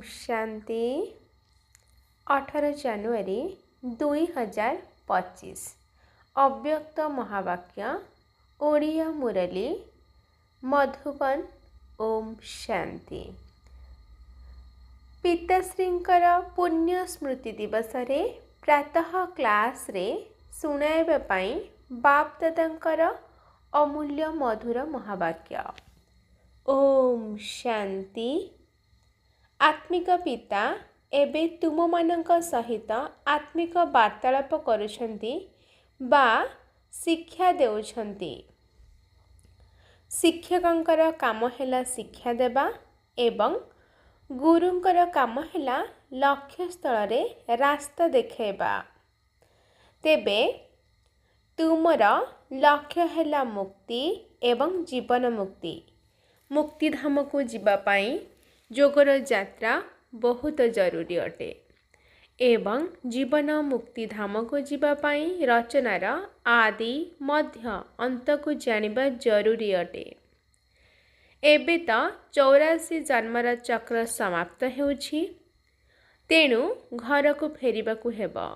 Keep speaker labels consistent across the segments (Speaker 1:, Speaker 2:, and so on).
Speaker 1: शांति 18 ଜାନୁଆରୀ 2025 अव्यक्त महावाक्य ओडिया मुरली मधुबन ओम शांति। पिताश्रींकर पुण्य स्मृति दिवस रे प्रातः क्लास रे सुनाइबा पई बाप दादांकर अमूल्य मधुर महावाक्य। ओम शांति। आत्मिक पिता एबे तुम मानक सहित आत्मिक वार्तालाप करुछंती बा शिक्षा देउछंती। शिक्षकंकर काम हैला शिक्षा देबा एवं गुरुंकर काम हैला लक्ष्य स्थल रे रास्ता देखेबा। तेबे तुमर लक्ष्य हैला मुक्ति एवं जीवन मुक्ति। मुक्तिधाम को जीवा पाई जोगर यात्रा बहुत जरूरी अटे एवं जीवन मुक्तिधाम को जीवा पाई रचनार आदि मध्य अंत को जानिबा जरूरी अटे। एबे तो 84 जन्मर चक्र समाप्त हेउछि, तेणु घर को फेरिबा को हेबो।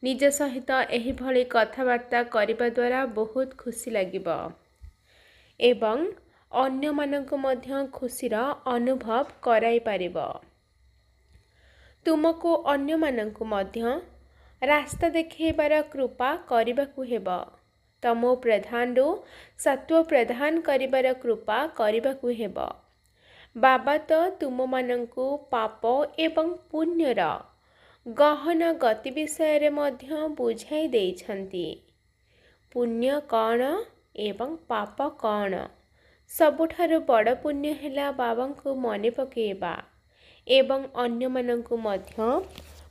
Speaker 1: निज सहित एही भली कथावार्ता करिबा द्वारा बहुत खुशी लागिबो एवं अन्य मानक मध्य खुशीर अनुभव कराई पारिबो। तुमको अन्य मानक मध्य रास्ता देखेबार कृपा करिबाकु हेबो। तमो प्रधान रु सत्व प्रधान करिबार कृपा करिबाकु हेबो। बाबा तो तुम मानकु पाप एवं पुण्यर गहन गति विषय रे मध्य बुझाई देइछंती। पुण्य कौन एवं पाप कौन। सबुठारु बड़ पुण्य हैला बाबांको मने पकेबा एवं अन्य मानंकु मध्य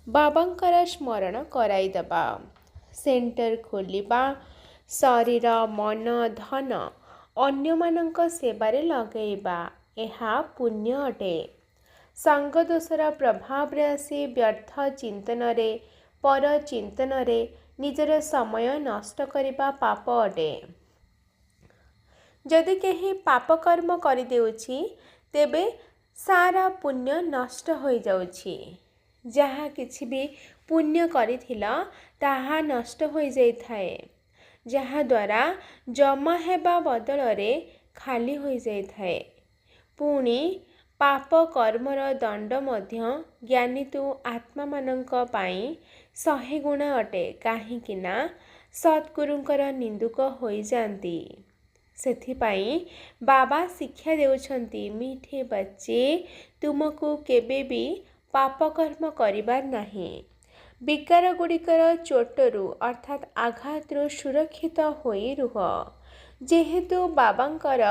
Speaker 1: बाबांकर स्मरण कराई दबा। सेंटर खोलिबा शरीर मन धन अन्य मानंक सेवारे लगेबा एहा पुण्य अटे। संग दोषर प्रभाव रे आसी व्यर्थ चिंतन रे पर चिंतन रे निजर समय नष्ट करिबा पाप अटे। जदि केही पाप कर्म करि देउछि तेबे सारा पुण्य नष्ट हो जाउछि। जहा किछि भी पुण्य करिथिला ताहा नष्ट हो जाई थाए, जहा द्वारा जमा हेबा बदल रे खाली हो जाई थाए। पुणी पाप कर्मर दंड मध्य ज्ञानीतु आत्मा मानंक पाई 100 गुणा अटे, काहींकि ना सद्गुरुंकर निंदुक होई जांती। सेथिपाई बाबा शिक्षा देउछंती, मीठे बच्चे तुमको केबे भी पाप कर्म करिबार नाही। विकार गुड़िकर चोटरू अर्थात आघातरू सुरक्षित होई रुह। जेहेतु बाबांकर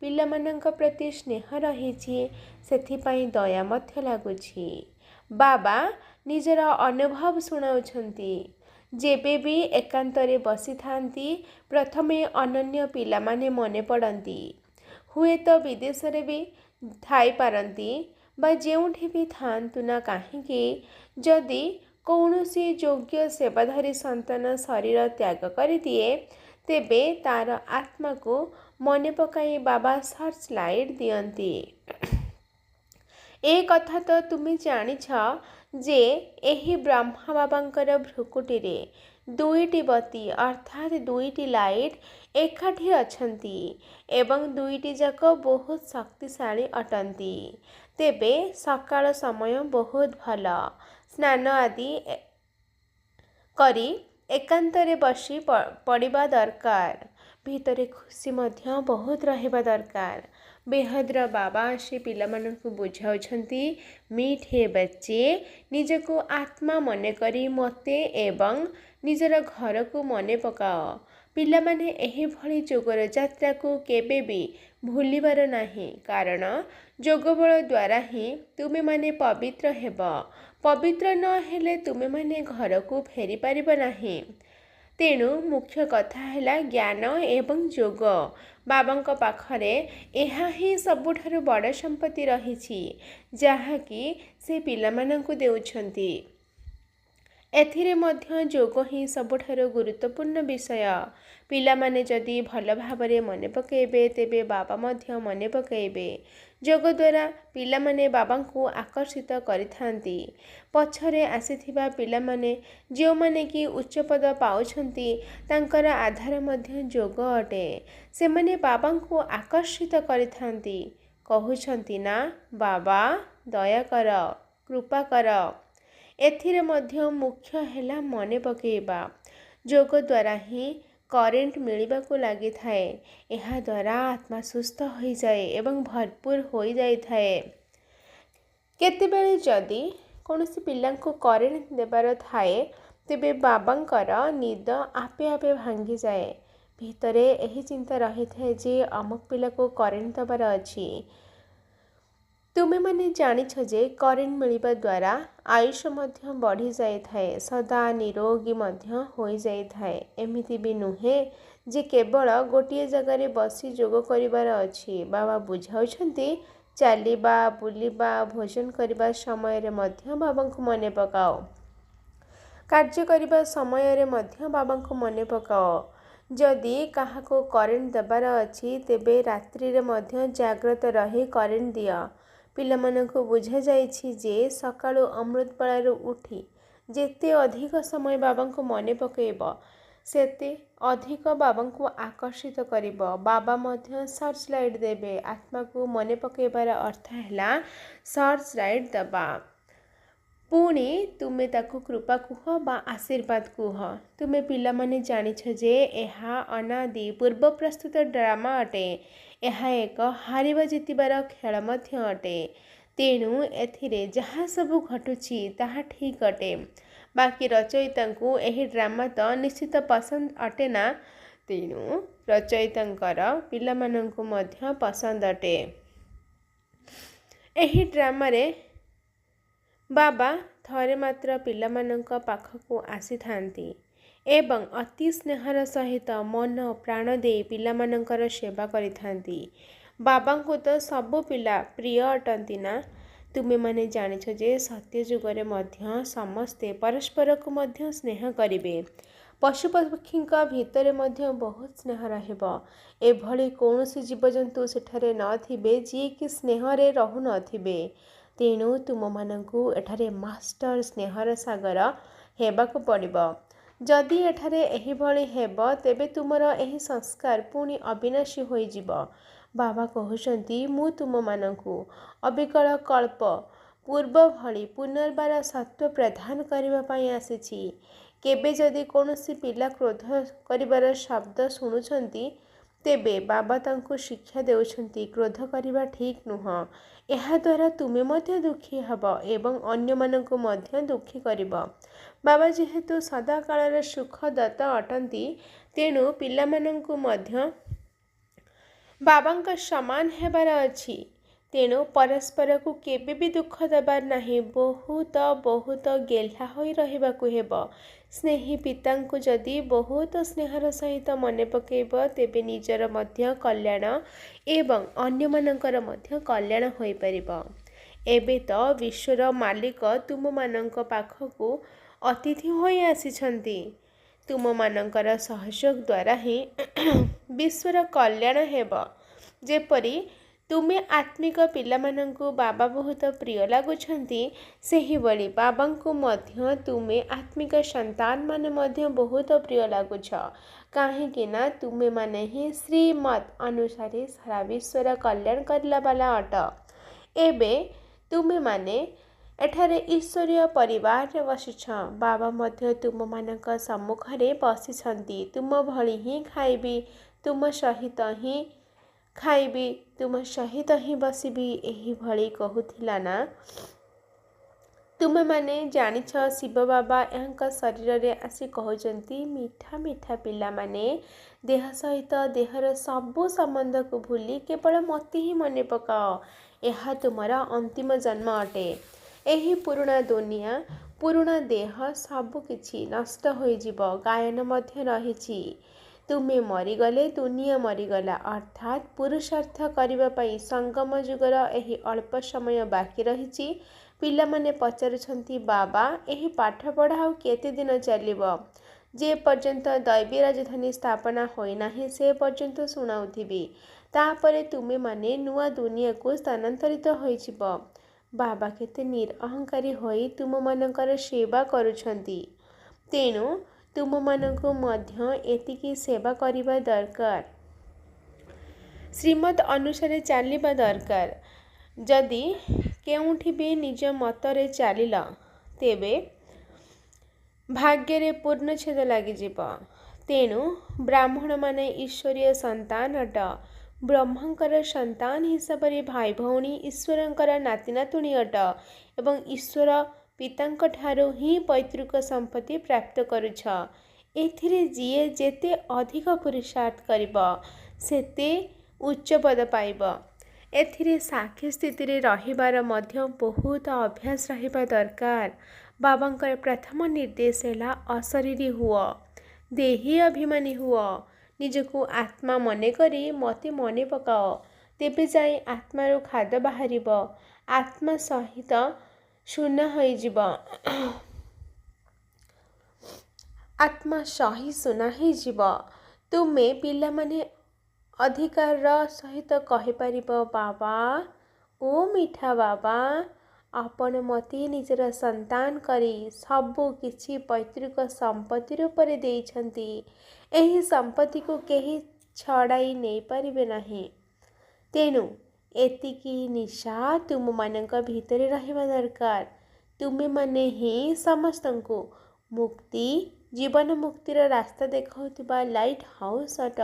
Speaker 1: पिलामानंक प्रति स्नेह रहिछि सेथिपाई दया मध्य लागुछि। बाबा निजर अनुभव सुनाउछंती। जेबे भी एकांतरे बसी थांती प्रथमे अनन्य पिला माने मने पड़ती। हुए तो विदेश रे भी थाई पारंती बा जेउठी भी थांतु ना काहींकि जदि कौनसी योग्य सेवाधारी संतान शरीर त्याग करि दिए तेबे तार आत्मा को मने पकाई बाबा सर्च लाइट दियंती। ए कथा तो तुम जानिछ जे एही ब्रह्मा बाबांकर भ्रुकुटी रे 2टी बत्ती अर्थात 2टी लाइट एकाठी अछंती एवं 2टी जाक बहुत शक्तिशाली अटंती। तेबे सकाळ समय बहुत भल स्नान आदि करी एकांतरे बसी पड़िबा दरकार। भीतरे खुशी मध्य बहुत रहिबा दरकार। बेहद्र बाबा आसी पिलामानंकु बुझाउछंती, मीठे बच्चे निजको आत्मा मने करी मते एवं निजर घर को मने पकाओ। पिलामाने एही भली जोगर यात्रा को केबे भी भूलिबार नाही, कारण जोगबल द्वारा ही तुमे माने पवित्र हेबो। पवित्र न हेले तुमे माने घर को फेरी पारिबा नाही। तेणु मुख्य कथा हैला ज्ञान एवं जोग। बाबांक पाखरे एहा ही सबुठारु बड़ संपत्ति रहिछि, जहा कि से पिलामानंकु देउछंती। ଏଥିରେ ମଧ୍ୟ ଯୋଗ ହିଁ ସବୁଠାରୁ ଗୁରୁତ୍ୱପୂର୍ଣ୍ଣ ବିଷୟ। ପିଲାମାନେ ଯଦି ଭଲ ଭାବରେ ମନେ ପକାଇବେ ତେବେ ବାବା ମଧ୍ୟ ମନେ ପକାଇବେ। ଯୋଗ ଦ୍ୱାରା ପିଲାମାନେ ବାବାଙ୍କୁ ଆକର୍ଷିତ କରିଥାନ୍ତି। ପଛରେ ଆସିଥିବା ପିଲାମାନେ ଯେଉଁମାନେ କି ଉଚ୍ଚପଦ ପାଉଛନ୍ତି ତାଙ୍କର ଆଧାର ମଧ୍ୟ ଯୋଗ ଅଟେ। ସେମାନେ ବାବାଙ୍କୁ ଆକର୍ଷିତ କରିଥାନ୍ତି। କହୁଛନ୍ତି ନା ବାବା ଦୟାକର, କୃପା କର। ଏଥିରେ ମଧ୍ୟ ମୁଖ୍ୟ ହେଲା ମନେ ପକାଇବା। ଯୋଗ ଦ୍ୱାରା ହିଁ କରେଣ୍ଟ ମିଳିବାକୁ ଲାଗିଥାଏ। ଏହାଦ୍ୱାରା ଆତ୍ମା ସୁସ୍ଥ ହୋଇଯାଏ ଏବଂ ଭରପୁର ହୋଇଯାଇଥାଏ। କେତେବେଳେ ଯଦି କୌଣସି ପିଲାଙ୍କୁ କରେଣ୍ଟ ଦେବାର ଥାଏ ତେବେ ବାବାଙ୍କର ନିଦ ଆପେ ଆପେ ଭାଙ୍ଗିଯାଏ। ଭିତରେ ଏହି ଚିନ୍ତା ରହିଥାଏ ଯେ ଅମୁକ ପିଲାକୁ କରେଣ୍ଟ ଦେବାର ଅଛି। ତୁମେମାନେ ଜାଣିଛ ଯେ କରେଣ୍ଟ ମିଳିବା ଦ୍ୱାରା ଆୟୁଷ ମଧ୍ୟ ବଢ଼ିଯାଇଥାଏ, ସଦା ନିରୋଗୀ ମଧ୍ୟ ହୋଇଯାଇଥାଏ। ଏମିତି ବି ନୁହେଁ ଯେ କେବଳ ଗୋଟିଏ ଜାଗାରେ ବସି ଯୋଗ କରିବାର ଅଛି। ବାବା ବୁଝାଉଛନ୍ତି ଚାଲିବା, ବୁଲିବା, ଭୋଜନ କରିବା ସମୟରେ ମଧ୍ୟ ବାବାଙ୍କୁ ମନେ ପକାଅ। କାର୍ଯ୍ୟ କରିବା ସମୟରେ ମଧ୍ୟ ବାବାଙ୍କୁ ମନେ ପକାଅ। ଯଦି କାହାକୁ କରେଣ୍ଟ ଦେବାର ଅଛି ତେବେ ରାତ୍ରିରେ ମଧ୍ୟ ଜାଗ୍ରତ ରହି କରେଣ୍ଟ ଦିଅ। ପିଲାମାନଙ୍କୁ ବୁଝାଯାଇଛି ଯେ ସକାଳୁ ଅମୃତବେଳାରୁ ଉଠି ଯେତେ ଅଧିକ ସମୟ ବାବାଙ୍କୁ ମନେ ପକାଇବ ସେତେ ଅଧିକ ବାବାଙ୍କୁ ଆକର୍ଷିତ କରିବ। ବାବା ମଧ୍ୟ ସର୍ଚ୍ଚ ଲାଇଟ୍ ଦେବେ। ଆତ୍ମାକୁ ମନେ ପକାଇବାର ଅର୍ଥ ହେଲା ସର୍ଚ୍ଚ ଲାଇଟ୍ ଦେବା। ପୁଣି ତୁମେ ତାକୁ କୃପା କୁହ ବା ଆଶୀର୍ବାଦ କୁହ। ତୁମେ ପିଲାମାନେ ଜାଣିଛ ଯେ ଏହା ଅନାଦି ପୂର୍ବ ପ୍ରସ୍ତୁତ ଡ୍ରାମା ଅଟେ। ଏହା ଏକ ହାରିବା ଜିତିବାର ଖେଳ ମଧ୍ୟ ଅଟେ। ତେଣୁ ଏଥିରେ ଯାହା ସବୁ ଘଟୁଛି ତାହା ଠିକ୍ ଅଟେ। ବାକି ରଚୟିତାଙ୍କୁ ଏହି ଡ୍ରାମା ତ ନିଶ୍ଚିତ ପସନ୍ଦ ଅଟେ ନା। ତେଣୁ ରଚୟିତାଙ୍କର ପିଲାମାନଙ୍କୁ ମଧ୍ୟ ପସନ୍ଦ ଅଟେ। ଏହି ଡ୍ରାମାରେ ବାବା ଥରେ ମାତ୍ର ପିଲାମାନଙ୍କ ପାଖକୁ ଆସିଥାନ୍ତି ଏବଂ ଅତି ସ୍ନେହର ସହିତ ମନ ପ୍ରାଣ ଦେଇ ପିଲାମାନଙ୍କର ସେବା କରିଥାନ୍ତି। ବାବାଙ୍କୁ ତ ସବୁ ପିଲା ପ୍ରିୟ ଅଟନ୍ତି ନା। ତୁମେମାନେ ଜାଣିଛ ଯେ ସତ୍ୟ ଯୁଗରେ ମଧ୍ୟ ସମସ୍ତେ ପରସ୍ପରକୁ ମଧ୍ୟ ସ୍ନେହ କରିବେ। ପଶୁପକ୍ଷୀଙ୍କ ଭିତରେ ମଧ୍ୟ ବହୁତ ସ୍ନେହ ରହିବ। ଏଭଳି କୌଣସି ଜୀବଜନ୍ତୁ ସେଠାରେ ନଥିବେ ଯିଏକି ସ୍ନେହରେ ରହୁନଥିବେ। ତେଣୁ ତୁମମାନଙ୍କୁ ଏଠାରେ ମାଷ୍ଟର ସ୍ନେହର ସାଗର ହେବାକୁ ପଡ଼ିବ। ଯଦି ଏଠାରେ ଏହିଭଳି ହେବ ତେବେ ତୁମର ଏହି ସଂସ୍କାର ପୁଣି ଅବିନାଶୀ ହୋଇଯିବ। ବାବା କହୁଛନ୍ତି ମୁଁ ତୁମମାନଙ୍କୁ ଅବିକଳ କଳ୍ପ ପୂର୍ବ ଭଳି ପୁନର୍ବାର ସତ୍ତ୍ୱ ପ୍ରଦାନ କରିବା ପାଇଁ ଆସିଛି। କେବେ ଯଦି କୌଣସି ପିଲା କ୍ରୋଧ କରିବାର ଶବ୍ଦ ଶୁଣୁଛନ୍ତି ତେବେ ବାବା ତାଙ୍କୁ ଶିକ୍ଷା ଦେଉଛନ୍ତି କ୍ରୋଧ କରିବା ଠିକ୍ ନୁହଁ। ଏହାଦ୍ୱାରା ତୁମେ ମଧ୍ୟ ଦୁଃଖୀ ହେବ ଏବଂ ଅନ୍ୟମାନଙ୍କୁ ମଧ୍ୟ ଦୁଃଖୀ କରିବ। ବାବା ଯେହେତୁ ସଦାକାଳର ସୁଖଦାତା ଅଟନ୍ତି ତେଣୁ ପିଲାମାନଙ୍କୁ ମଧ୍ୟ ବାବାଙ୍କ ସମାନ ହେବାର ଅଛି। ତେଣୁ ପରସ୍ପରକୁ କେବେ ବି ଦୁଃଖ ଦେବାର ନାହିଁ। ବହୁତ ବହୁତ ଗେହ୍ଲା ହୋଇ ରହିବାକୁ ହେବ। ସ୍ନେହୀ ପିତାଙ୍କୁ ଯଦି ବହୁତ ସ୍ନେହର ସହିତ ମନେ ପକାଇବ ତେବେ ନିଜର ମଧ୍ୟ କଲ୍ୟାଣ ଏବଂ ଅନ୍ୟମାନଙ୍କର ମଧ୍ୟ କଲ୍ୟାଣ ହୋଇପାରିବ। ଏବେ ତ ବିଶ୍ୱର ମାଲିକ ତୁମମାନଙ୍କ ପାଖକୁ ଅତିଥି ହୋଇ ଆସିଛନ୍ତି। ତୁମମାନଙ୍କର ସହଯୋଗ ଦ୍ୱାରା ହିଁ ବିଶ୍ୱର କଲ୍ୟାଣ ହେବ। ଯେପରି ତୁମେ ଆତ୍ମିକ ପିଲାମାନଙ୍କୁ ବାବା ବହୁତ ପ୍ରିୟ ଲାଗୁଛନ୍ତି ସେହିଭଳି ବାବାଙ୍କୁ ମଧ୍ୟ ତୁମେ ଆତ୍ମିକ ସନ୍ତାନମାନେ ମଧ୍ୟ ବହୁତ ପ୍ରିୟ ଲାଗୁଛ। କାହିଁକି ନା ତୁମେମାନେ ହିଁ ଶ୍ରୀମତ୍ ଅନୁସାରେ ସାରା ବିଶ୍ୱର କଲ୍ୟାଣ କରିବା ବାଲା ଅଟ। ଏବେ ତୁମେମାନେ ଏଠାରେ ଈଶ୍ୱରୀୟ ପରିବାରରେ ବସିଛ। ବାବା ମଧ୍ୟ ତୁମମାନଙ୍କ ସମ୍ମୁଖରେ ବସିଛନ୍ତି। ତୁମ ଭଳି ହିଁ ଖାଇବି, ତୁମ ସହିତ ହିଁ ଖାଇବି, ତୁମ ସହିତ ହିଁ ବସିବି, ଏହିଭଳି କହୁଥିଲା ନା। ତୁମେମାନେ ଜାଣିଛ ଶିବ ବାବା ଏହାଙ୍କ ଶରୀରରେ ଆସି କହୁଛନ୍ତି ମିଠା ମିଠା ପିଲାମାନେ ଦେହ ସହିତ ଦେହର ସବୁ ସମ୍ବନ୍ଧକୁ ଭୁଲି କେବଳ ମୋତେ ହିଁ ମନେ ପକାଅ। ଏହା ତୁମର ଅନ୍ତିମ ଜନ୍ମ ଅଟେ। ଏହି ପୁରୁଣା ଦୁନିଆ, ପୁରୁଣା ଦେହ ସବୁ କିଛି ନଷ୍ଟ ହୋଇଯିବ। ଗାୟନ ମଧ୍ୟ ରହିଛି। ତୁମେ ମରିଗଲେ ଦୁନିଆ ମରିଗଲା। ଅର୍ଥାତ୍ ପୁରୁଷାର୍ଥ କରିବା ପାଇଁ ସଙ୍ଗମ ଯୁଗର ଏହି ଅଳ୍ପ ସମୟ ବାକି ରହିଛି। ପିଲାମାନେ ପଚାରୁଛନ୍ତି, ବାବା ଏହି ପାଠପଢ଼ା ଆଉ କେତେ ଦିନ ଚାଲିବ? ଯେ ପର୍ଯ୍ୟନ୍ତ ଦୈବୀ ରାଜଧାନୀ ସ୍ଥାପନା ହୋଇନାହିଁ ସେ ପର୍ଯ୍ୟନ୍ତ ଶୁଣାଉଥିବି। ତାପରେ ତୁମେମାନେ ନୂଆ ଦୁନିଆକୁ ସ୍ଥାନାନ୍ତରିତ ହୋଇଯିବ। ବାବା କେତେ ନିରହଙ୍କାରୀ ହୋଇ ତୁମମାନଙ୍କର ସେବା କରୁଛନ୍ତି। ତେଣୁ ତୁମମାନଙ୍କୁ ମଧ୍ୟ ଏତିକି ସେବା କରିବା ଦରକାର। ଶ୍ରୀମତ୍ ଅନୁସାରେ ଚାଲିବା ଦରକାର। ଯଦି କେଉଁଠି ବି ନିଜ ମତରେ ଚାଲିଲ ତେବେ ଭାଗ୍ୟରେ ପୂର୍ଣ୍ଣଚ୍ଛେଦ ଲାଗିଯିବ। ତେଣୁ ବ୍ରାହ୍ମଣମାନେ ଈଶ୍ୱରୀୟ ସନ୍ତାନ ଅଟ। ବ୍ରହ୍ମାଙ୍କର ସନ୍ତାନ ହିସାବରେ ଭାଇ ଭଉଣୀ ଈଶ୍ୱରଙ୍କର ନାତି ନାତୁଣୀ ଅଟ ଏବଂ ଈଶ୍ୱର ପିତାଙ୍କଠାରୁ ହିଁ ପୈତୃକ ସମ୍ପତ୍ତି ପ୍ରାପ୍ତ କରୁଛ। ଏଥିରେ ଯିଏ ଯେତେ ଅଧିକ ପୁରୁଷାର୍ଥ କରିବ ସେତେ ଉଚ୍ଚ ପଦ ପାଇବ। ଏଥିରେ ସାକ୍ଷୀ ସ୍ଥିତିରେ ରହିବାର ମଧ୍ୟ ବହୁତ ଅଭ୍ୟାସ ରହିବା ଦରକାର। ବାବାଙ୍କର ପ୍ରଥମ ନିର୍ଦ୍ଦେଶ ହେଲା ଅଶରୀରୀ ହୁଅ, ଦେହୀ ଅଭିମାନୀ ହୁଅ। ନିଜକୁ ଆତ୍ମା ମନେକରି ମୋତେ ମନେ ପକାଅ। ତେବେ ଯାଇ ଆତ୍ମାରୁ ଖାଦ୍ୟ ବାହାରିବ। ଆତ୍ମା ସହିତ ଶୂନ୍ୟ ହୋଇଯିବ। ଆତ୍ମା ସହିଶୂନ୍ୟ ହୋଇଯିବ। ତୁମେ ପିଲାମାନେ ଅଧିକାରର ସହିତ କହିପାରିବ, ବାବା ଓ ମିଠା ବାବା, ଆପଣ ମୋତେ ନିଜର ସନ୍ତାନ କରି ସବୁ କିଛି ପୈତୃକ ସମ୍ପତ୍ତି ରୂପରେ ଦେଇଛନ୍ତି। ଏହି ସମ୍ପତ୍ତିକୁ କେହି ଛଡ଼ାଇ ନେଇପାରିବେ ନାହିଁ। ତେଣୁ ଏତିକି ନିଶା ତୁମମାନଙ୍କ ଭିତରେ ରହିବା ଦରକାର। ତୁମେମାନେ ହିଁ ସମସ୍ତଙ୍କୁ ମୁକ୍ତି, ଜୀବନ ମୁକ୍ତିର ରାସ୍ତା ଦେଖାଉଥିବା ଲାଇଟ୍ ହାଉସ୍ ଅଟ।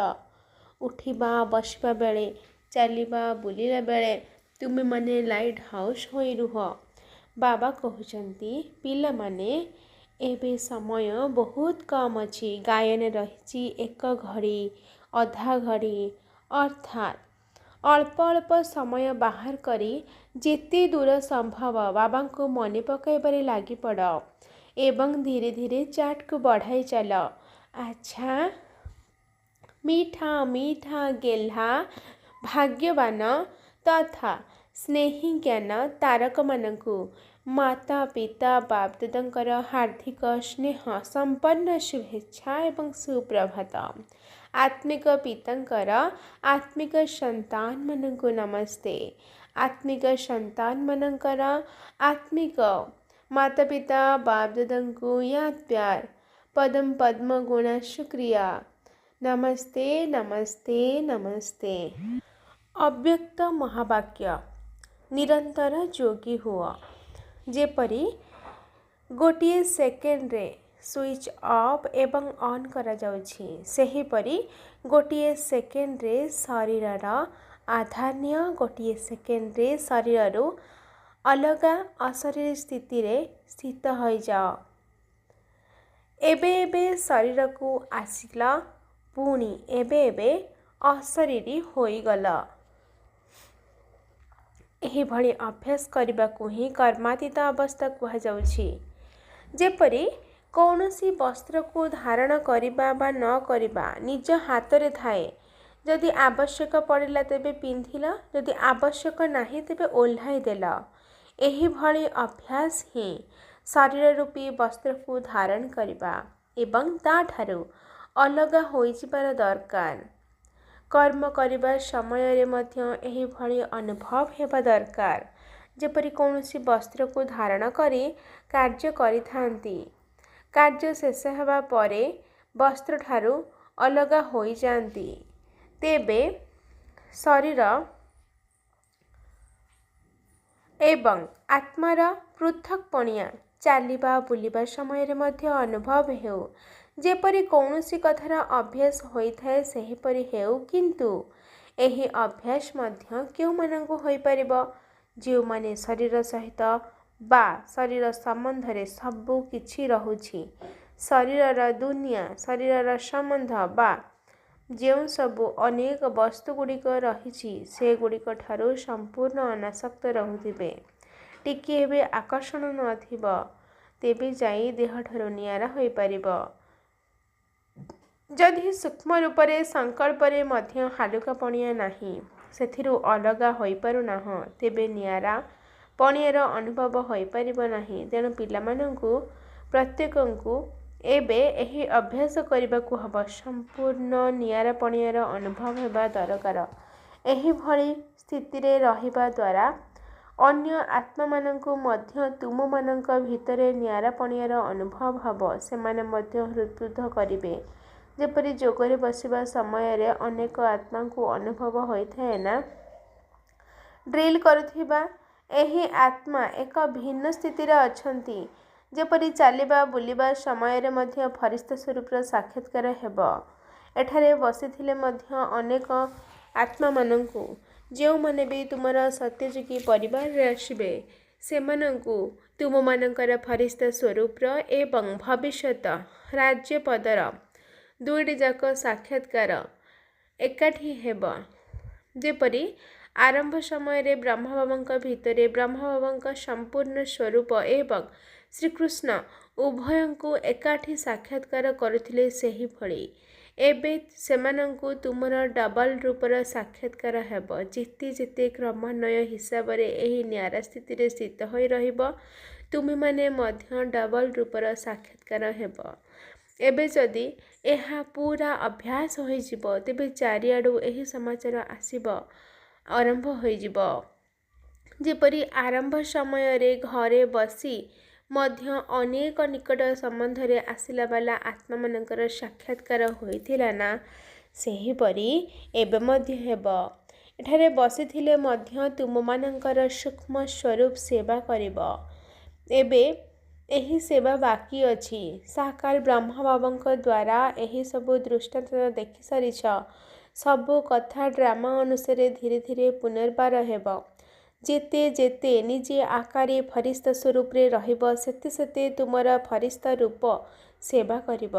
Speaker 1: ଉଠିବା ବସିବା ବେଳେ, ଚାଲିବା ବୁଲିଲା ବେଳେ ତୁମେମାନେ ଲାଇଟ୍ ହାଉସ୍ ହୋଇ ରୁହ। ବାବା କହୁଛନ୍ତି, ପିଲାମାନେ ଏବେ ସମୟ ବହୁତ କମ୍ ଅଛି। ଗାୟନ ରହିଛି 1 ଘଡ଼ି, ଅଧା ଘଡ଼ି। ଅର୍ଥାତ୍ ଅଳ୍ପ ଅଳ୍ପ ସମୟ ବାହାର କରି ଯେତେ ଦୂର ସମ୍ଭବ ବାବାଙ୍କୁ ମନେ ପକାଇବାରେ ଲାଗିପଡ଼ ଏବଂ ଧୀରେ ଧୀରେ ଚାର୍ଟକୁ ବଢ଼ାଇ ଚାଲ। ଆଚ୍ଛା, ମିଠା ମିଠା ଗେହ୍ଲା ଭାଗ୍ୟବାନ ତଥା ସ୍ନେହୀ ଜ୍ଞାନ ତାରକମାନଙ୍କୁ ମାତା ପିତା ବାପଦାଦାଙ୍କର ହାର୍ଦ୍ଦିକ ସ୍ନେହ ସମ୍ପନ୍ନ ଶୁଭେଚ୍ଛା ଏବଂ ସୁପ୍ରଭାତ। ଆତ୍ମିକ ପିତାଙ୍କର ଆତ୍ମିକ ସନ୍ତାନମାନଙ୍କୁ ନମସ୍ତେ। ଆତ୍ମିକ ସନ୍ତାନମାନଙ୍କର ଆତ୍ମିକ ମାତା ପିତା ବାପଦାଦାଙ୍କୁ ୟାଦ୍ ପ୍ୟାର, ପଦମ ପଦ୍ମ ଗୁଣା ଶୁକ୍ରିୟା। ନମସ୍ତେ ନମସ୍ତେ ନମସ୍ତେ। ଅବ୍ୟକ୍ତ ମହାବାକ୍ୟ। ନିରନ୍ତର ଯୋଗୀ ହୁଅ। ଯେପରି ଗୋଟିଏ ସେକେଣ୍ଡରେ ସୁଇଚ୍ ଅଫ୍ ଏବଂ ଅନ୍ କରାଯାଉଛି, ସେହିପରି ଗୋଟିଏ ସେକେଣ୍ଡରେ ଶରୀରର ଆଧାନ୍ୟ, ଗୋଟିଏ ସେକେଣ୍ଡରେ ଶରୀରରୁ ଅଲଗା ଅଶରୀରୀ ସ୍ଥିତିରେ ସ୍ଥିତ ହୋଇଯାଅ। ଏବେ ଏବେ ଶରୀରକୁ ଆସିଲ, ପୁଣି ଏବେ ଏବେ ଅଶରୀରୀ ହୋଇଗଲ। ଏହିଭଳି ଅଭ୍ୟାସ କରିବାକୁ ହିଁ କର୍ମାତୀତ ଅବସ୍ଥା କୁହାଯାଉଛି। ଯେପରି କୌଣସି ବସ୍ତ୍ରକୁ ଧାରଣ କରିବା ବା ନ କରିବା ନିଜ ହାତରେ ଥାଏ। ଯଦି ଆବଶ୍ୟକ ପଡ଼ିଲା ତେବେ ପିନ୍ଧିଲ, ଯଦି ଆବଶ୍ୟକ ନାହିଁ ତେବେ ଓହ୍ଲାଇ ଦେଲ। ଏହିଭଳି ଅଭ୍ୟାସ ହିଁ ଶରୀର ରୂପୀ ବସ୍ତ୍ରକୁ ଧାରଣ କରିବା ଏବଂ ତାଠାରୁ ଅଲଗା ହୋଇଯିବାର ଦରକାର। କର୍ମ କରିବା ସମୟରେ ମଧ୍ୟ ଏହିଭଳି ଅନୁଭବ ହେବା ଦରକାର। ଯେପରି କୌଣସି ବସ୍ତ୍ରକୁ ଧାରଣ କରି କାର୍ଯ୍ୟ କରିଥାନ୍ତି, କାର୍ଯ୍ୟ ଶେଷ ହେବା ପରେ ବସ୍ତ୍ରଠାରୁ ଅଲଗା ହୋଇଯାଆନ୍ତି। ତେବେ ଶରୀର ଏବଂ ଆତ୍ମାର ପୃଥକ୍ପଣିଆ ଚାଲିବା ବୁଲିବା ସମୟରେ ମଧ୍ୟ ଅନୁଭବ ହେଉ। ଯେପରି କୌଣସି କଥାର ଅଭ୍ୟାସ ହୋଇଥାଏ ସେହିପରି ହେଉ। କିନ୍ତୁ ଏହି ଅଭ୍ୟାସ ମଧ୍ୟ କେଉଁମାନଙ୍କୁ ହୋଇପାରିବ? ଯେଉଁମାନେ ଶରୀର ସହିତ ବା ଶରୀର ସମ୍ବନ୍ଧରେ ସବୁ କିଛି ରହୁଛି, ଶରୀରର ଦୁନିଆ, ଶରୀରର ସମ୍ବନ୍ଧ ବା ଯେଉଁ ସବୁ ଅନେକ ବସ୍ତୁଗୁଡ଼ିକ ରହିଛି ସେଗୁଡ଼ିକ ଠାରୁ ସମ୍ପୂର୍ଣ୍ଣ ଅନାସକ୍ତ ରହୁଥିବେ। ଟିକିଏ ବି ଆକର୍ଷଣ ନଥିବ, ତେବେ ଯାଇ ଦେହଠାରୁ ନିଆରା ହୋଇପାରିବ। ଯଦି ସୂକ୍ଷ୍ମ ରୂପରେ ସଂକଳ୍ପରେ ମଧ୍ୟ ହାଲୁକା ପଣିଆ ନାହିଁ, ସେଥିରୁ ଅଲଗା ହୋଇପାରୁନାହଁ, ତେବେ ନିଆରା ପଣିଆର ଅନୁଭବ ହୋଇପାରିବ ନାହିଁ। ତେଣୁ ପିଲାମାନଙ୍କୁ ପ୍ରତ୍ୟେକଙ୍କୁ ଏବେ ଏହି ଅଭ୍ୟାସ କରିବାକୁ ହେବ। ସମ୍ପୂର୍ଣ୍ଣ ନିଆରା ପଣିଆର ଅନୁଭବ ହେବା ଦରକାର। ଏହିଭଳି ସ୍ଥିତିରେ ରହିବା ଦ୍ୱାରା ଅନ୍ୟ ଆତ୍ମାମାନଙ୍କୁ ମଧ୍ୟ ତୁମମାନଙ୍କ ଭିତରେ ନିଆରା ପଣିଆର ଅନୁଭବ ହେବ। ସେମାନେ ମଧ୍ୟ ହୃଦ୍ବୁଦ୍ଧ କରିବେ। ଯେପରି ଯୋଗରେ ବସିବା ସମୟରେ ଅନେକ ଆତ୍ମାଙ୍କୁ ଅନୁଭବ ହୋଇଥାଏ ନା, ଡ୍ରିଲ୍ କରୁଥିବା ଏହି ଆତ୍ମା ଏକ ଭିନ୍ନ ସ୍ଥିତିରେ ଅଛନ୍ତି। ଯେପରି ଚାଲିବା ବୁଲିବା ସମୟରେ ମଧ୍ୟ ଫରିସ୍ତା ସ୍ୱରୂପର ସାକ୍ଷାତକାର ହେବ। ଏଠାରେ ବସିଥିଲେ ମଧ୍ୟ ଅନେକ ଆତ୍ମାମାନଙ୍କୁ, ଯେଉଁମାନେ ବି ତୁମର ସତ୍ୟଯୁଗୀ ପରିବାରରେ ଆସିବେ, ସେମାନଙ୍କୁ ତୁମମାନଙ୍କର ଫରିସ୍ତା ସ୍ୱରୂପର ଏବଂ ଭବିଷ୍ୟତ ରାଜ୍ୟପଦର ଦୁଇଟି ଯାକ ସାକ୍ଷାତକାର ଏକାଠି ହେବ। ଯେପରି ଆରମ୍ଭ ସମୟରେ ବ୍ରହ୍ମବାବାଙ୍କ ଭିତରେ ବ୍ରହ୍ମବାବାଙ୍କ ସମ୍ପୂର୍ଣ୍ଣ ସ୍ୱରୂପ ଏବଂ ଶ୍ରୀକୃଷ୍ଣ ଉଭୟଙ୍କୁ ଏକାଠି ସାକ୍ଷାତକାର କରୁଥିଲେ, ସେହିଭଳି ଏବେ ସେମାନଙ୍କୁ ତୁମର ଡବଲ ରୂପର ସାକ୍ଷାତକାର ହେବ। ଯେତେ ଯେତେ କ୍ରମାନ୍ୱୟ ହିସାବରେ ଏହି ନିଆରା ସ୍ଥିତିରେ ସ୍ଥିତ ହୋଇ ରହିବ, ତୁମେମାନେ ମଧ୍ୟ ଡବଲ ରୂପର ସାକ୍ଷାତକାର ହେବ। ଏବେ ଯଦି ଏହା ପୁରା ଅଭ୍ୟାସ ହୋଇଯିବ, ତେବେ ଚାରିଆଡ଼ୁ ଏହି ସମାଚାର ଆସିବ ଆରମ୍ଭ ହୋଇଯିବ। ଯେପରି ଆରମ୍ଭ ସମୟରେ ଘରେ ବସି ମଧ୍ୟ ଅନେକ ନିକଟ ସମ୍ବନ୍ଧରେ ଆସିଲା ବାଲା ଆତ୍ମାମାନଙ୍କର ସାକ୍ଷାତକାର ହୋଇଥିଲା ନା, ସେହିପରି ଏବେ ମଧ୍ୟ ହେବ। ଏଠାରେ ବସିଥିଲେ ମଧ୍ୟ ତୁମମାନଙ୍କର ସୂକ୍ଷ୍ମ ସ୍ୱରୂପ ସେବା କରିବ। ଏବେ ଏହି ସେବା ବାକି ଅଛି। ସାକାର ବ୍ରହ୍ମବାବାଙ୍କ ଦ୍ୱାରା ଏହି ସବୁ ଦୃଷ୍ଟାନ୍ତ ଦେଖିସାରିଛ। ସବୁ କଥା ଡ୍ରାମା ଅନୁସାରେ ଧୀରେ ଧୀରେ ପୁନର୍ବାର ହେବ। ଯେତେ ଯେତେ ନିଜେ ଆକାରେ ଫରିସ୍ତା ସ୍ୱରୂପରେ ରହିବ, ସେତେ ସେତେ ତୁମର ଫରିସ୍ତା ରୂପ ସେବା କରିବ।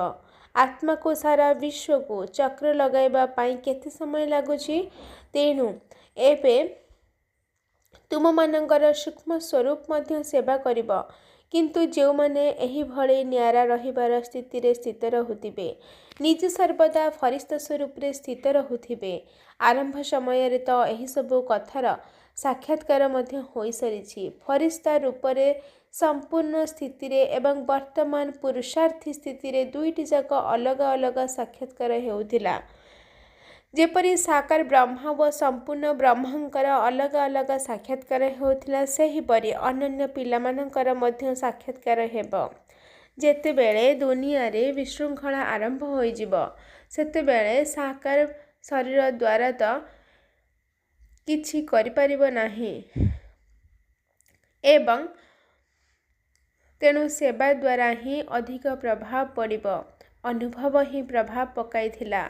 Speaker 1: ଆତ୍ମାକୁ ସାରା ବିଶ୍ୱକୁ ଚକ୍ର ଲଗାଇବା ପାଇଁ କେତେ ସମୟ ଲାଗୁଛି? ତେଣୁ ଏବେ ତୁମମାନଙ୍କର ସୂକ୍ଷ୍ମ ସ୍ୱରୂପ ମଧ୍ୟ ସେବା କରିବ। କିନ୍ତୁ ଯେଉଁମାନେ ଏହିଭଳି ନିଆରା ରହିବାର ସ୍ଥିତିରେ ସ୍ଥିତ ରହୁଥିବେ, ନିଜେ ସର୍ବଦା ଫରିସ୍ତା ସ୍ୱରୂପରେ ସ୍ଥିତ ରହୁଥିବେ, ଆରମ୍ଭ ସମୟରେ ତ ଏହିସବୁ କଥାର ସାକ୍ଷାତକାର ମଧ୍ୟ ହୋଇସାରିଛି। ଫରିସ୍ତା ରୂପରେ ସମ୍ପୂର୍ଣ୍ଣ ସ୍ଥିତିରେ ଏବଂ ବର୍ତ୍ତମାନ ପୁରୁଷାର୍ଥୀ ସ୍ଥିତିରେ ଦୁଇଟି ଯାକ ଅଲଗା ଅଲଗା ସାକ୍ଷାତକାର ହେଉଥିଲା। ଯେପରି ସାକାର ବ୍ରହ୍ମ ଓ ସମ୍ପୂର୍ଣ୍ଣ ବ୍ରହ୍ମଙ୍କର ଅଲଗା ଅଲଗା ସାକ୍ଷାତକାର ହେଉଥିଲା, ସେହିପରି ଅନନ୍ୟ ପିଲାମାନଙ୍କର ମଧ୍ୟ ସାକ୍ଷାତକାର ହେବ। ଯେତେବେଳେ ଦୁନିଆରେ ବିଶୃଙ୍ଖଳା ଆରମ୍ଭ ହୋଇଯିବ, ସେତେବେଳେ ସାକାର ଶରୀର ଦ୍ୱାରା ତ କିଛି କରିପାରିବ ନାହିଁ ଏବଂ ତେଣୁ ସେବା ଦ୍ୱାରା ହିଁ ଅଧିକ ପ୍ରଭାବ ପଡ଼ିବ। ଅନୁଭବ ହିଁ ପ୍ରଭାବ ପକାଇଥିଲା।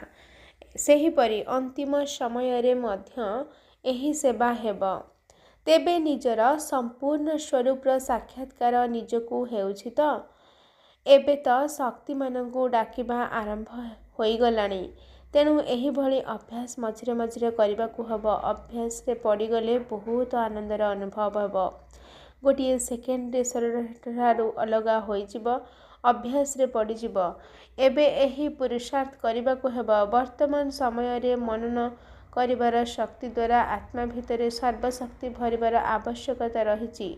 Speaker 1: ସେହିପରି ଅନ୍ତିମ ସମୟରେ ମଧ୍ୟ ଏହି ସେବା ହେବ। ତେବେ ନିଜର ସମ୍ପୂର୍ଣ୍ଣ ସ୍ୱରୂପର ସାକ୍ଷାତକାର ନିଜକୁ ହେଉଛି ତ? ଏବେ ତ ଶକ୍ତିମାନଙ୍କୁ ଡାକିବା ଆରମ୍ଭ ହୋଇଗଲାଣି। ତେଣୁ ଏହିଭଳି ଅଭ୍ୟାସ ମଝିରେ ମଝିରେ କରିବାକୁ ହେବ। ଅଭ୍ୟାସରେ ପଡ଼ିଗଲେ ବହୁତ ଆନନ୍ଦର ଅନୁଭବ ହେବ। ଗୋଟିଏ ସେକେଣ୍ଡରେ ଶରୀରଠାରୁ ଅଲଗା ହୋଇଯିବ, ଅଭ୍ୟାସରେ ପଡ଼ିଯିବ। ଏବେ ଏହି ପୁରୁଷାର୍ଥ କରିବାକୁ ହେବ। ବର୍ତ୍ତମାନ ସମୟରେ ମନନ କରିବାର ଶକ୍ତି ଦ୍ୱାରା ଆତ୍ମା ଭିତରେ ସର୍ବଶକ୍ତି ଭରିବାର ଆବଶ୍ୟକତା ରହିଛି।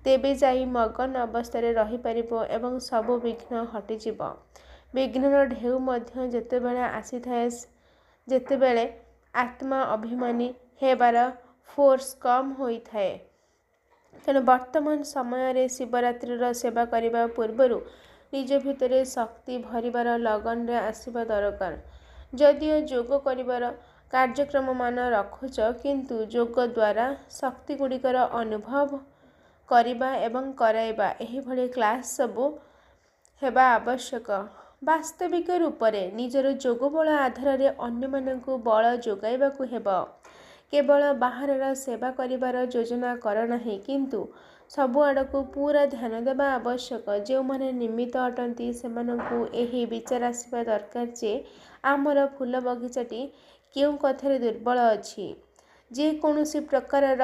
Speaker 1: ତେବେ ଯାଇ ମଗନ ଅବସ୍ଥାରେ ରହିପାରିବ ଏବଂ ସବୁ ବିଘ୍ନ ହଟିଯିବ। ବିଘ୍ନର ଢେଉ ମଧ୍ୟ ଯେତେବେଳେ ଆସିଥାଏ, ଯେତେବେଳେ ଆତ୍ମା ଅଭିମାନୀ ହେବାର ଫୋର୍ସ କମ୍ ହୋଇଥାଏ। ତେଣୁ ବର୍ତ୍ତମାନ ସମୟରେ ଶିବରାତ୍ରିର ସେବା କରିବା ପୂର୍ବରୁ ନିଜ ଭିତରେ ଶକ୍ତି ଭରିବାର ଲଗନରେ ଆସିବା ଦରକାର। ଯଦିଓ ଯୋଗ କରିବାର କାର୍ଯ୍ୟକ୍ରମମାନ ରଖୁଛ, କିନ୍ତୁ ଯୋଗ ଦ୍ୱାରା ଶକ୍ତିଗୁଡ଼ିକର ଅନୁଭବ କରିବା ଏବଂ କରାଇବା, ଏହିଭଳି କ୍ଲାସ୍ ସବୁ ହେବା ଆବଶ୍ୟକ। ବାସ୍ତବିକ ରୂପରେ ନିଜର ଯୋଗବଳ ଆଧାରରେ ଅନ୍ୟମାନଙ୍କୁ ବଳ ଯୋଗାଇବାକୁ ହେବ। କେବଳ ବାହାରର ସେବା କରିବାର ଯୋଜନା କର ନାହିଁ, କିନ୍ତୁ ସବୁଆଡ଼କୁ ପୁରା ଧ୍ୟାନ ଦେବା ଆବଶ୍ୟକ। ଯେଉଁମାନେ ନିମିତ୍ତ ଅଟନ୍ତି, ସେମାନଙ୍କୁ ଏହି ବିଚାର ଆସିବା ଦରକାର ଯେ ଆମର ଫୁଲ ବଗିଚାଟି କେଉଁ କଥାରେ ଦୁର୍ବଳ ଅଛି। ଯେକୌଣସି ପ୍ରକାରର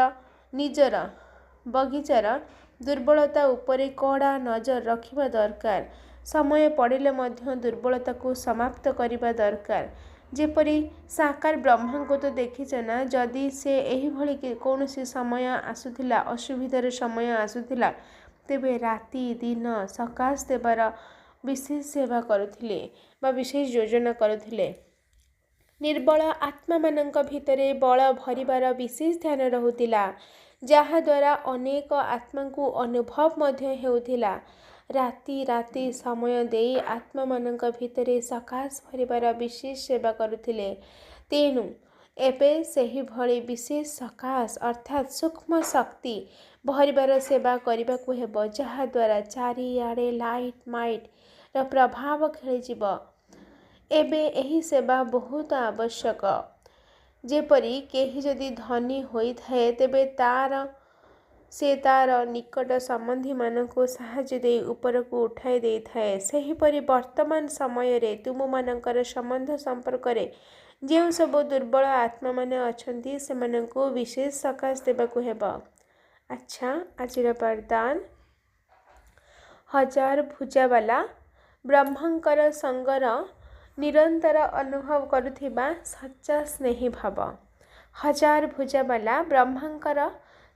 Speaker 1: ନିଜର ବଗିଚାର ଦୁର୍ବଳତା ଉପରେ କଡ଼ା ନଜର ରଖିବା ଦରକାର। समय पड़िले मध्य दुर्बलता को समाप्त करने दरकार। जेपरी साकार ब्रह्मा को तो देखीच ना, जदि से एही भली कौन समय आसुथिला, असुविधार समय आसुथिला, तेबे राति दिन सकाश देवार विशेष सेवा करुथिले बा विशेष योजना करुथिले। निर्बल आत्मा मानक भितरे बल भरिबार विशेष ध्यान रहुतिला, जहा द्वारा अनेक आत्मा को अनुभव मध्य हेउथिला। राति राति समय देई आत्मा मानक भितरे सकाश भरिबार विशेष सेवा करुथिले। तेणु एबे सही भली विशेष सकाश अर्थात सूक्ष्म शक्ति भरिबार सेवा करने को हेबो, जहा द्वारा चारिआडे लाइट माइट र प्रभाव खेलीजिब। एबे एही सेवा बहुत आवश्यक। जेपरी केही जदि धनी होई थाए तेबे तार निकट संबंधी मानक साहाय्य दे ऊपर को उठाई दे थाए। सेहीपरि वर्तमान समय रे तुम मानकर संबंध संपर्क रे जेउ सब दुर्बल आत्मा माने अछंती सेमानंको विशेष सकाश देबा को हेबा। अच्छा, आजिर वरदान। हजार भुजा वाला ब्रह्मंकर संगर निरंतर अनुभव करुथिबा सच्चा स्नेही भाव। हजार भुजा वाला ब्रह्मंकर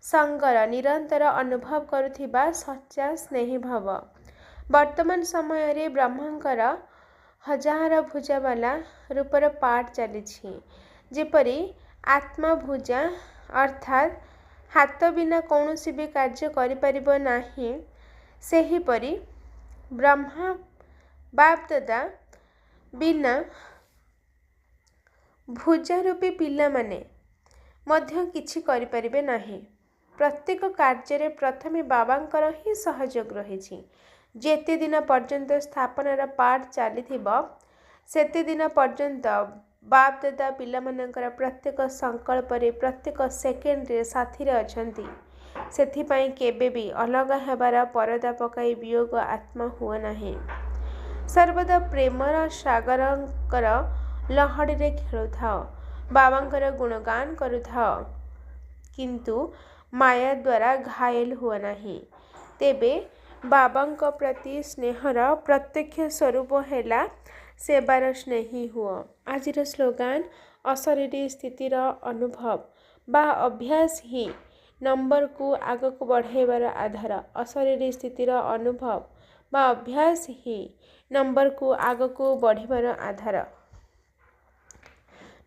Speaker 1: संगर निरंतर अनुभव करुथिबा सच्चा स्नेही भाव। वर्तमान समय रे ब्रह्मंकर हजार भुजा वाला रूपर पाठ चली। जेपरी आत्मा भुजा अर्थात हाथ बिना कौनसी भी कार्य करिपरिब नाही, सेहीपरि ब्रह्मा बाप दादा बिना भुजारूपी पिला माने मध्य किछि करिपरिबे नाही। प्रत्येक कार्य प्रथमे बाबांकर ही सहयोग रही। जेते दिन पर्यंत स्थापनार पाठ चली सेते दिन पर्यंत बाप दादा पिला मानकर प्रत्येक संकल्प रे प्रत्येक सेकेंड रे साथी रे अछंती। सेथिपाई केबे भी अलग हेबार परदा पकाई वियोग आत्मा हुआ नाही। सर्वदा प्रेमर सागरंकर लहड़ी रे खेलुथाओ, बाबांकर गुणगान करुथाओ, किंतु माया द्वारा घायल हुआ नहीं। तेबे बाबांक प्रति स्नेहर प्रत्यक्ष स्वरूप हैला सेवार स्नेही हुआ। आजिर स्लोगान। अशरीरी स्थितिर अनुभव बा अभ्यास ही नंबर को आग को बढ़ाइबार आधार। अशरीरी स्थितिर अनुभव बा अभ्यास ही नंबर को आग को बढ़ाइबार आधार।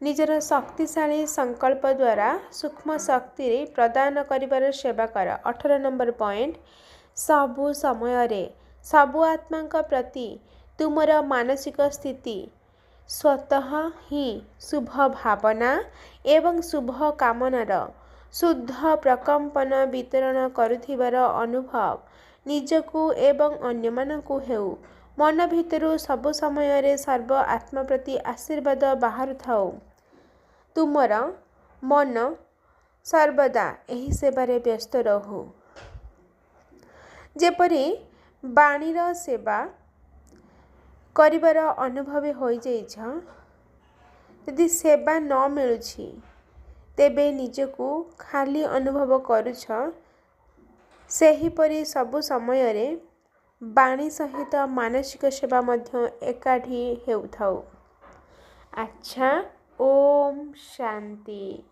Speaker 1: निजर शक्तिशाली संकल्प द्वारा सूक्ष्म शक्ति रे प्रदान करिबार सेवा कर। 18 नंबर पॉइंट। सबु समय रे सबु आत्मा प्रति तुमर मानसिक स्थिति स्वतः ही शुभ भावना एवं शुभ कामनार शुद्ध प्रकंपन वितरण करुथिबार अनुभव निजको एवं अन्यमानकु हेउ। मन भितरु सबु समय रे सर्व आत्मा प्रति आशीर्वाद बाहर थाउ। तुमर मन सर्वदा एही सेवारे व्यस्त रहु। जेपरी बाणीर सेवा करिबार अनुभवी होई जाइछ, यदि सेवा न मिलुछि तेबे निजको खाली अनुभव करुछ। सेहीपरि सबु समय रे बाणी सहित मानसिक सेवा मध्य एकाठी हेउथाउ। अच्छा, ओम शांति।